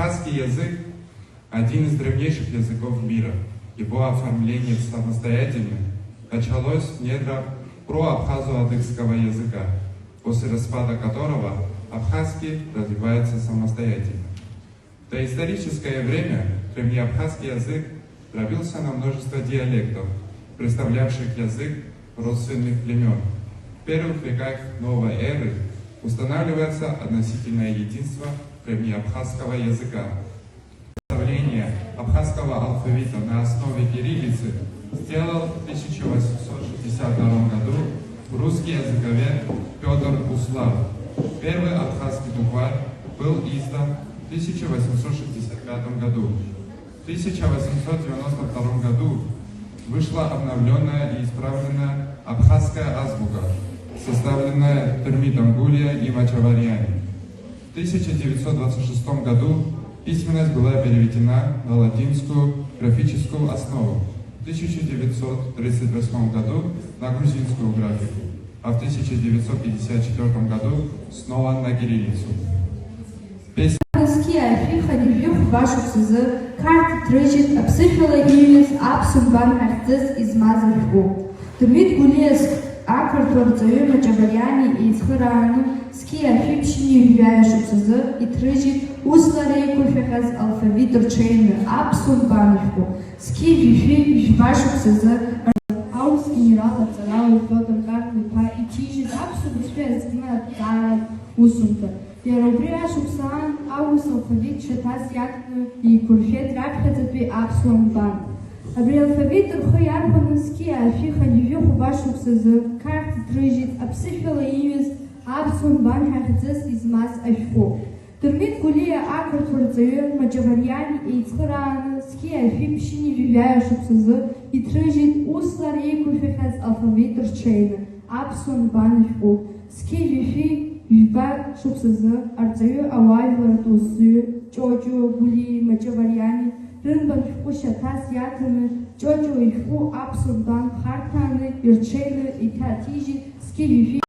Абхазский язык – один из древнейших языков мира. Его оформление самостоятельно началось в недрах проабхазо-адыгского языка, после распада которого абхазский развивается самостоятельно. В доисторическое время древнеабхазский язык дробился на множество диалектов, представлявших язык родственных племен. В первых веках новой эры устанавливается относительное единство древнеабхазского языка. Составление абхазского алфавита на основе кириллицы сделал в 1862 году русский языковед Петр Буслав. Первый абхазский букварь был издан в 1865 году. В 1892 году вышла обновленная и исправленная абхазская азбука, составленная Термитом Гулия и Мачаварьяни. В 1926 году письменность была переведена на латинскую графическую основу, в 1938 году на грузинскую графику, а в 1954 году снова на кириллицу. Ақырҭуарҵаҩы Маҷавариани еицхырааны сқьи архившьни ҩажәаҩа шықәсазы иҭрыжьит услара еиқәыршәахьаз алфавит рҽеины аԥсуа нбаншәҟәы. Сқьи жәишәи жәба шықәсазы аус генерал аҵарауаҩ Петр Карл-иԥа иҭижьит аԥсуа бызшәа иазкны аҭҵааратә усумҭа. Иара убри ашықәсаан аус алфавит шьаҭас иакны еиқәыршәеит раԥхьаӡатәи аԥсуа нбан. Абри алфавит рхы иарбаны сқьи архив ҳанижәы хәба шықәсазы қарҭ иҭрыжьит аԥсышәала иҩыз аԥсуа нбан ҳәа хьӡыс измаз ашәҟәы. Термит Гулиа ақырҭуарҵаҩы Маҷавариани еицхырааны сқьи архив ԥшьыни жәаҩаҩа шықәсазы иҭрыжьит услар еиқәыршәахьаз алфавит рҽеины аԥсуа нбан ашәҟәы. Сқьи жәишәи жәба шықәсазы арҵаҩы ауаажәларатә усзуҩы Ҷоҷо Гулии Маҷавариани рынбан шәҟәы шьаҭас иаҭаны Ҷоҷо ишәҟәы аԥсуа нбан харҭәааны ирҽеины иҭаҭижьит сқьи жәишәи.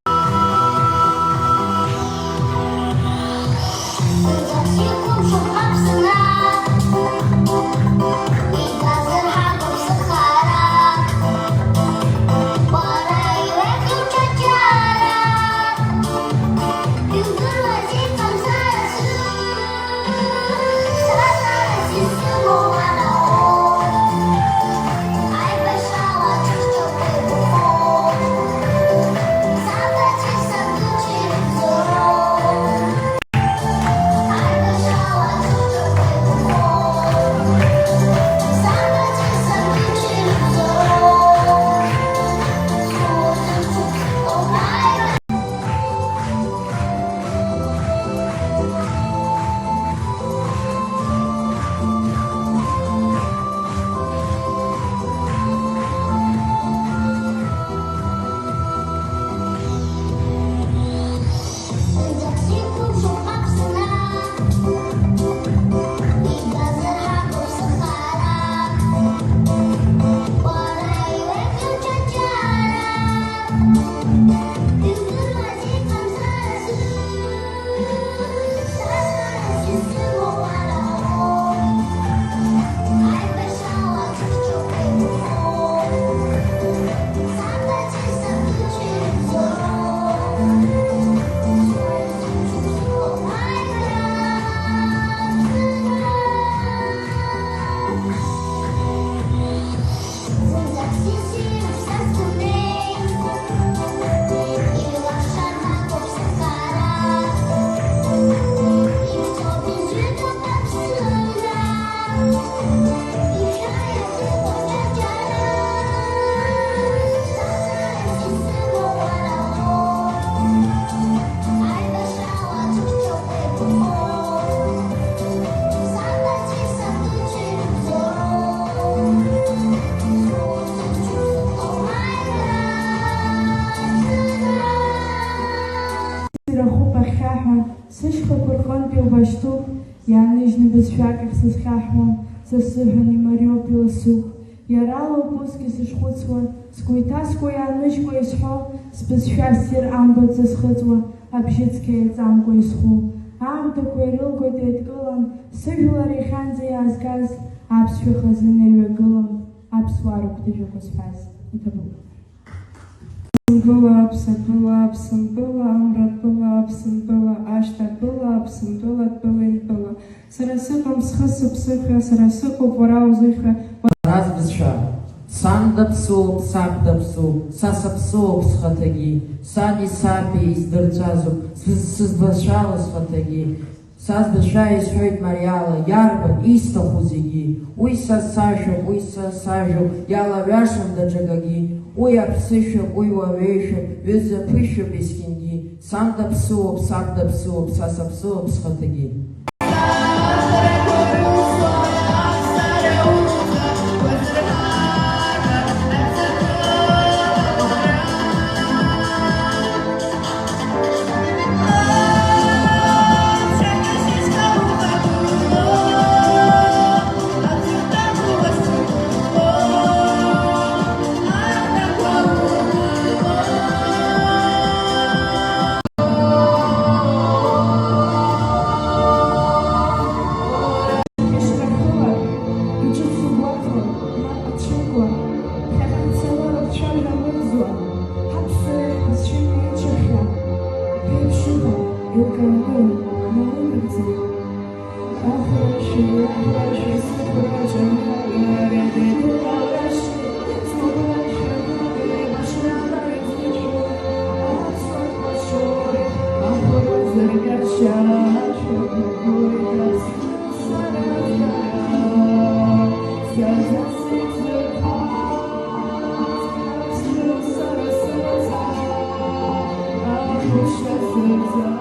Иааныжьны бызшәак ахь сызхьаҳәуа, са сыҳәан имариоуп иласуп. Иара лоуп усгьы сышхәыцуа, сгәы иҭаскуа иааныжькәа исҳәо, сбызшәа ссир амбаӡа схыҵуа, абжьыцқьа еиҵамкәа исхәу. аӷдақәа ирылгоит еидкылан, сыжәлар иахьанӡа иаазгаз аԥсшәа хазына иҩагылан, аԥсуаа рыгәҭыжьқәа зҳәаз иҭабуп. Аԥсынтәыла, Аԥсабыла, Аԥсынтәыла, Амратәыла, Аԥсынтәыла, Ашьҭатәыла, Аԥсынтәыла, Тәыла-Интәыла. Сара сыҟам схы сыԥсыхьа, сара сыҟоуп уара узыхьа. Раз бызшәа, сан даԥсуоуп, саб даԥсуоуп, са саԥсуоуп схаҭагьы, сани саби издырҵәазоуп, сызлацәало схаҭагьы. Са сдашәа исҳәоит мариала, иарбан, исҭаху зегьы. Уи са сажәоуп, уи са сажәоуп, иалаҩашам даҽакагьы. Уи аԥсышәоуп, уи уаҩеишәоуп, ҩыза ԥышәоуп есқьынгьы. Сан даԥсуоуп, саб даԥсуоуп, са саԥсуоуп схаҭагьы. Сейчас